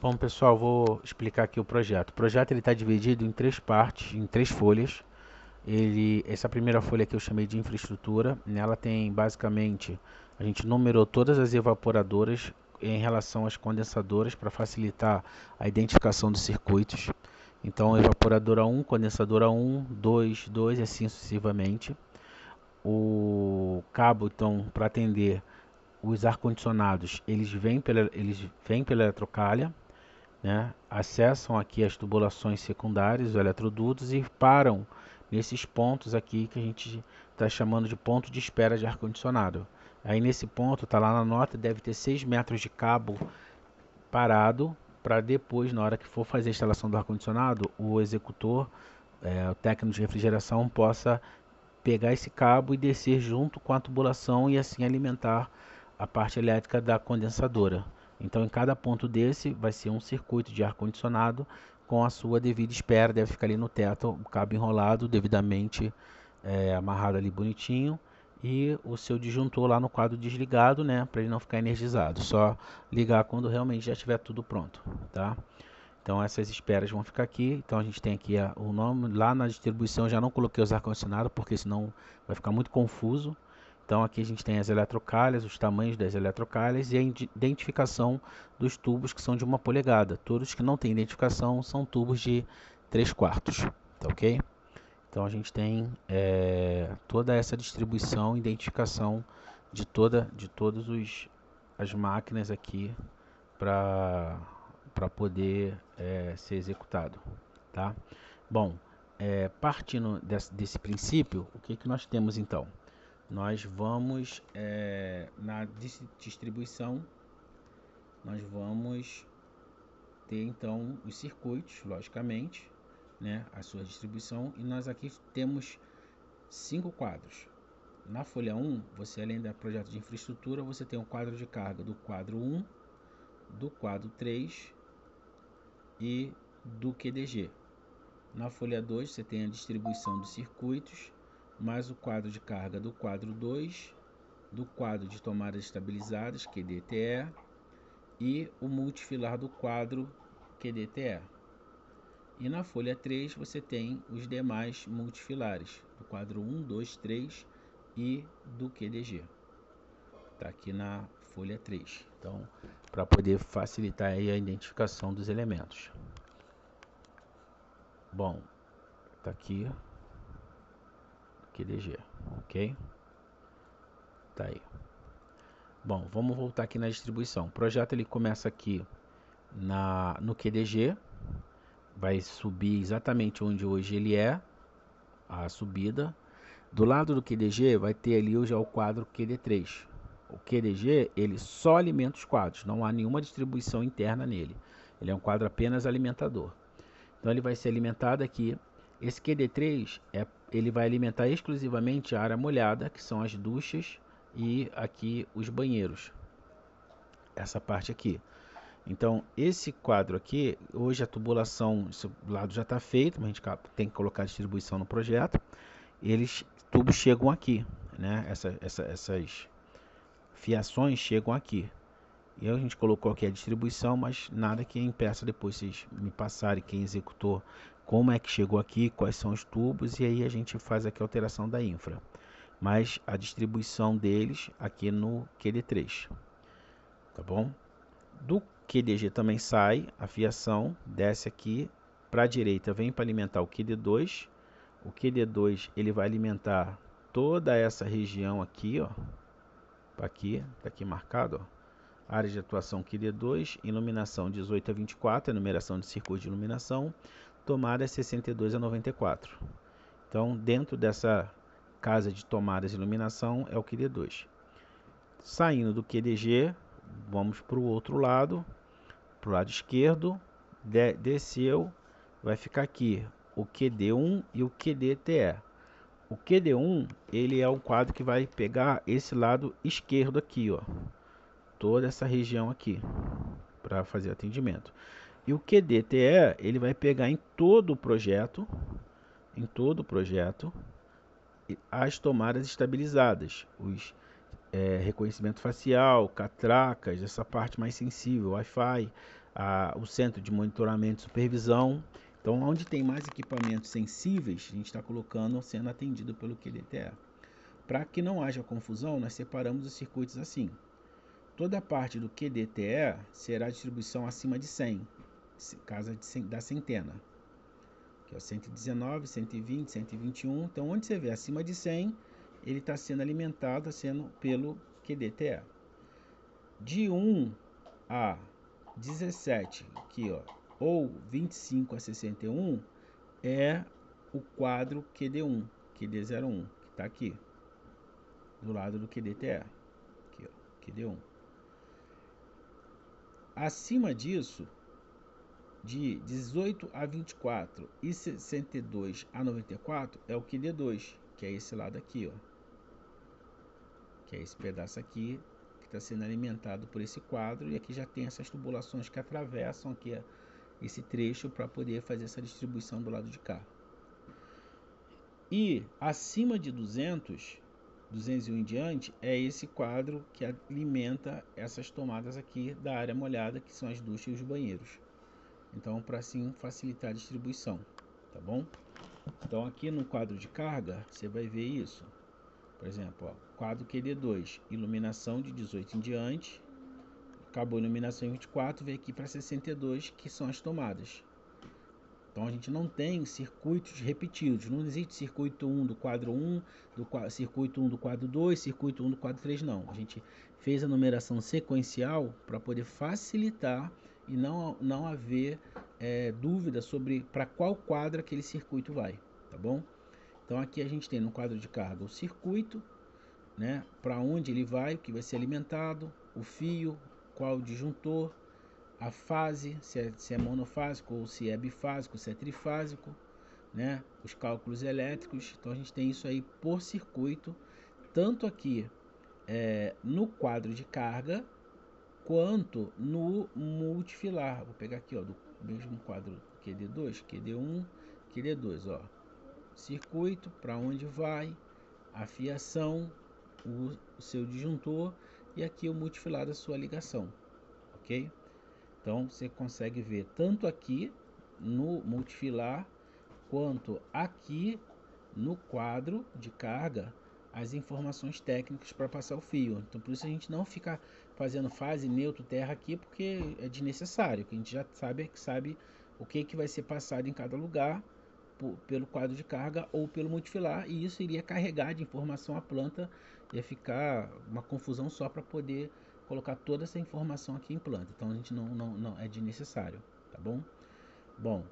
Bom, pessoal, vou explicar aqui o projeto. O projeto ele está dividido em três partes, em três folhas. Essa primeira folha que eu chamei de infraestrutura, nela tem basicamente, a gente numerou todas as evaporadoras em relação às condensadoras para facilitar a identificação dos circuitos. Então, evaporadora 1, condensadora 1, 2, 2 e assim sucessivamente. O cabo, então, para atender os ar-condicionados, eles vêm pela eletrocalha, né? Acessam aqui as tubulações secundárias, os eletrodutos e param nesses pontos aqui que a gente está chamando de ponto de espera de ar-condicionado. Aí nesse ponto, está lá na nota, deve ter 6 metros de cabo parado para depois, na hora que for fazer a instalação do ar-condicionado, o executor, o técnico de refrigeração, possa pegar esse cabo e descer junto com a tubulação e assim alimentar a parte elétrica da condensadora. Então, em cada ponto desse vai ser um circuito de ar-condicionado com a sua devida espera, deve ficar ali no teto, o cabo enrolado, devidamente amarrado ali bonitinho, e o seu disjuntor lá no quadro desligado, né, para ele não ficar energizado. Só ligar quando realmente já estiver tudo pronto, tá? Então essas esperas vão ficar aqui. Então a gente tem aqui o nome. Lá na distribuição eu já não coloquei os ar-condicionado, porque senão vai ficar muito confuso. Então aqui a gente tem as eletrocalhas, os tamanhos das eletrocalhas e a identificação dos tubos que são de 1 polegada. Todos que não têm identificação são tubos de 3/4, tá ok? Então a gente tem toda essa distribuição, identificação de todas as máquinas aqui para poder ser executado, tá? Bom, partindo desse princípio, o que nós temos então? Nós vamos na distribuição, nós vamos ter então os circuitos, logicamente, né, a sua distribuição, e nós aqui temos 5 quadros. Na folha 1, você além do projeto de infraestrutura, você tem um quadro de carga do quadro 1, do quadro 3 e do QDG. Na folha 2 você tem a distribuição dos circuitos, mais o quadro de carga do quadro 2, do quadro de tomadas estabilizadas, QDTE, e o multifilar do quadro QDTE. E na folha 3 você tem os demais multifilares, do quadro 1, 2, 3 e do QDG. Está aqui na folha 3. Então, para poder facilitar aí a identificação dos elementos. Bom, tá aqui QDG, ok? Tá aí. Bom, vamos voltar aqui na distribuição. O projeto ele começa aqui no QDG, vai subir exatamente onde hoje ele é, a subida. Do lado do QDG vai ter ali já o quadro QD3. O QDG ele só alimenta os quadros, não há nenhuma distribuição interna nele. Ele é um quadro apenas alimentador. Então ele vai ser alimentado aqui. Esse QD3 ele vai alimentar exclusivamente a área molhada, que são as duchas e aqui os banheiros. Essa parte aqui. Então esse quadro aqui, hoje a tubulação, esse lado já está feito, mas a gente tem que colocar a distribuição no projeto. Tubos chegam aqui, né? Essas fiações chegam aqui. E a gente colocou aqui a distribuição, mas nada que impeça depois vocês me passarem, quem executou, como é que chegou aqui, quais são os tubos, e aí a gente faz aqui a alteração da infra. Mas a distribuição deles aqui no QD3, tá bom? Do QDG também sai a fiação, desce aqui para a direita, vem para alimentar o QD2. O QD2 ele vai alimentar toda essa região aqui, ó, aqui, tá aqui marcado, ó. Área de atuação QD2, iluminação 18 a 24, a numeração de circuito de iluminação, tomada 62 a 94. Então, dentro dessa casa de tomadas de iluminação é o QD2. Saindo do QDG, vamos para o outro lado, para o lado esquerdo, desceu, vai ficar aqui o QD1 e o QDTE. O QD1 ele é o quadro que vai pegar esse lado esquerdo aqui, ó, toda essa região aqui, para fazer atendimento. E o QDTE ele vai pegar em todo o projeto, as tomadas estabilizadas, reconhecimento facial, catracas, essa parte mais sensível, Wi-Fi, o centro de monitoramento e supervisão. Então, onde tem mais equipamentos sensíveis, a gente está colocando sendo atendido pelo QDTE. Para que não haja confusão, nós separamos os circuitos assim. Toda a parte do QDTE será distribuição acima de 100, casa da centena, que é o 119, 120, 121. Então, onde você vê acima de 100, ele está sendo alimentado pelo QDTE. De 1 a 17, aqui, ó, ou 25 a 61, é o quadro QD1, QD01, que está aqui, do lado do QDTE. Aqui, ó, QD1. Acima disso, de 18 a 24 e 62 a 94 é o QD2, que é esse lado aqui, ó. Que é esse pedaço aqui, que está sendo alimentado por esse quadro, e aqui já tem essas tubulações que atravessam aqui esse trecho para poder fazer essa distribuição do lado de cá. E acima de 201 em diante, é esse quadro que alimenta essas tomadas aqui da área molhada, que são as duchas e os banheiros. Então, para assim facilitar a distribuição, tá bom? Então, aqui no quadro de carga, você vai ver isso. Por exemplo, ó, quadro QD2, iluminação de 18 em diante, acabou a iluminação em 24, veio aqui para 62, que são as tomadas. Então a gente não tem circuitos repetidos, não existe circuito 1 do quadro 1, circuito 1 do quadro 2, circuito 1 do quadro 3, não. A gente fez a numeração sequencial para poder facilitar e não haver dúvida sobre para qual quadro aquele circuito vai, tá bom? Então aqui a gente tem no quadro de carga o circuito, né, para onde ele vai, o que vai ser alimentado, o fio, qual o disjuntor, a fase, se é monofásico ou se é bifásico, se é trifásico, né, os cálculos elétricos. Então a gente tem isso aí por circuito, tanto aqui no quadro de carga, quanto no multifilar. Vou pegar aqui, ó, do mesmo quadro QD2, QD1, QD2, ó. Circuito, para onde vai, a fiação, o seu disjuntor e aqui o multifilar da sua ligação, ok? Então você consegue ver tanto aqui no multifilar quanto aqui no quadro de carga as informações técnicas para passar o fio. Então por isso a gente não fica fazendo fase, neutro, terra aqui, porque é desnecessário, que a gente já sabe o que vai ser passado em cada lugar pelo quadro de carga ou pelo multifilar, e isso iria carregar de informação a planta, ia ficar uma confusão só para poder colocar toda essa informação aqui em planta. Então a gente não é desnecessário, tá bom? Bom,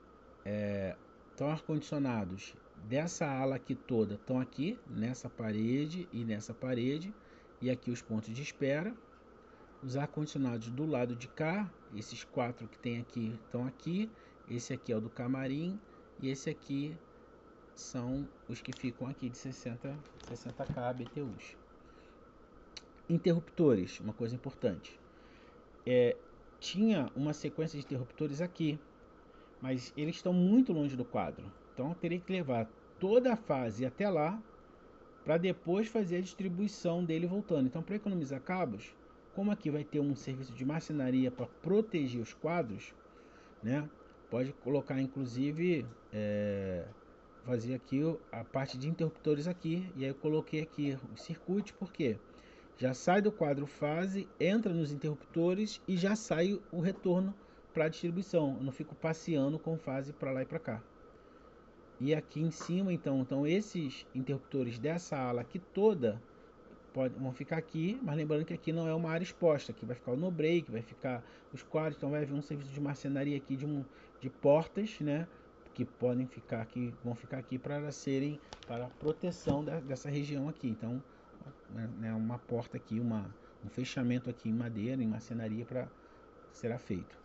então ar-condicionados dessa ala aqui toda estão aqui nessa parede e nessa parede, e aqui os pontos de espera. Os ar-condicionados do lado de cá, esses 4 que tem aqui estão aqui, esse aqui é o do camarim, e esse aqui são os que ficam aqui de 60K BTUs. Interruptores, uma coisa importante. Tinha uma sequência de interruptores aqui, mas eles estão muito longe do quadro. Então eu teria que levar toda a fase até lá, para depois fazer a distribuição dele voltando. Então, para economizar cabos, como aqui vai ter um serviço de marcenaria para proteger os quadros, né? Pode colocar, inclusive, fazer aqui a parte de interruptores aqui, e aí eu coloquei aqui o circuito, porque já sai do quadro fase, entra nos interruptores e já sai o retorno para a distribuição. Eu não fico passeando com fase para lá e para cá. E aqui em cima, então esses interruptores dessa ala aqui toda vão ficar aqui, mas lembrando que aqui não é uma área exposta, aqui vai ficar o no break, vai ficar os quadros, então vai haver um serviço de marcenaria aqui de portas, né, que podem ficar aqui, vão ficar aqui para serem para proteção dessa região aqui. Então, né, uma porta aqui, um fechamento aqui em madeira, em marcenaria será feito.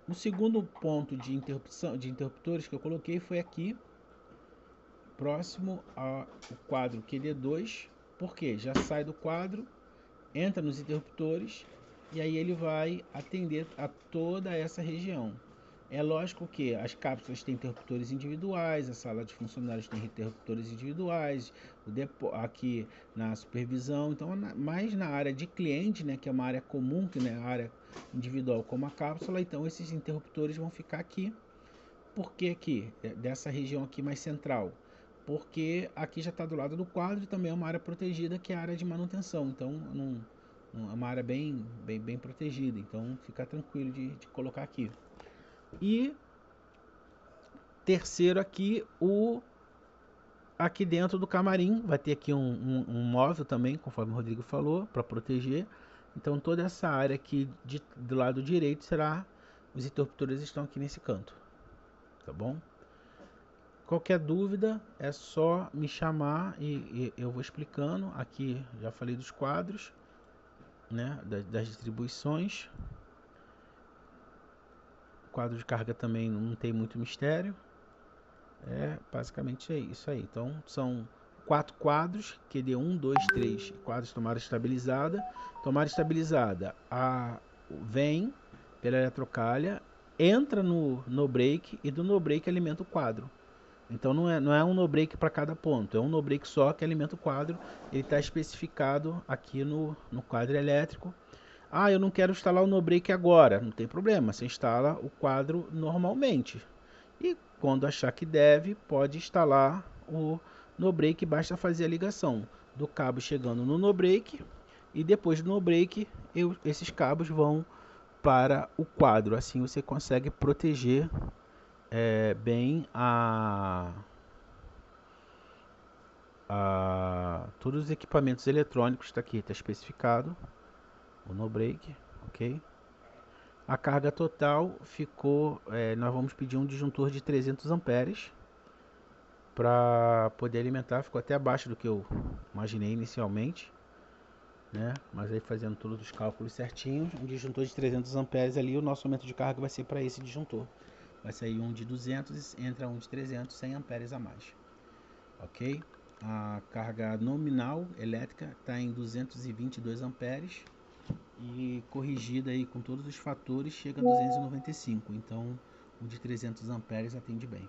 O segundo ponto de interruptores que eu coloquei foi aqui, próximo ao quadro QD2, porque já sai do quadro, entra nos interruptores e aí ele vai atender a toda essa região. É lógico que as cápsulas têm interruptores individuais, a sala de funcionários tem interruptores individuais, aqui na supervisão, então mais na área de cliente, né, que é uma área comum, que não é a área individual como a cápsula, então esses interruptores vão ficar aqui. Por que aqui? Dessa região aqui mais central? Porque aqui já está do lado do quadro e também é uma área protegida, que é a área de manutenção, então é uma área bem protegida, então fica tranquilo de colocar aqui. E terceiro aqui, aqui dentro do camarim vai ter aqui um móvel também, conforme o Rodrigo falou, para proteger. Então toda essa área aqui do lado direito os interruptores estão aqui nesse canto, tá bom? Qualquer dúvida é só me chamar e eu vou explicando. Aqui já falei dos quadros, né, das distribuições. Quadro de carga também não tem muito mistério. Basicamente é isso aí. Então são 4 quadros, QD 1, 2, 3, quadros de tomada estabilizada. Tomada estabilizada vem pela eletrocalha, entra no no-break e do no-break alimenta o quadro. Então não é um no-break para cada ponto, é um no-break só que alimenta o quadro. Ele está especificado aqui no quadro elétrico. Eu não quero instalar o no-break agora, não tem problema, você instala o quadro normalmente. E quando achar que deve, pode instalar o no-break, basta fazer a ligação do cabo chegando no no-break e depois do no-break esses cabos vão para o quadro. Assim você consegue proteger bem todos os equipamentos eletrônicos. Está aqui, está especificado o no-break, ok? A carga total ficou, nós vamos pedir um disjuntor de 300 amperes para poder alimentar, ficou até abaixo do que eu imaginei inicialmente, né? Mas aí fazendo todos os cálculos certinhos, um disjuntor de 300 amperes ali, o nosso aumento de carga vai ser para esse disjuntor. Vai sair um de 200, entra um de 300, 100 amperes a mais, ok? A carga nominal elétrica está em 222 amperes e corrigida aí com todos os fatores chega a 295, então o de 300 amperes atende bem.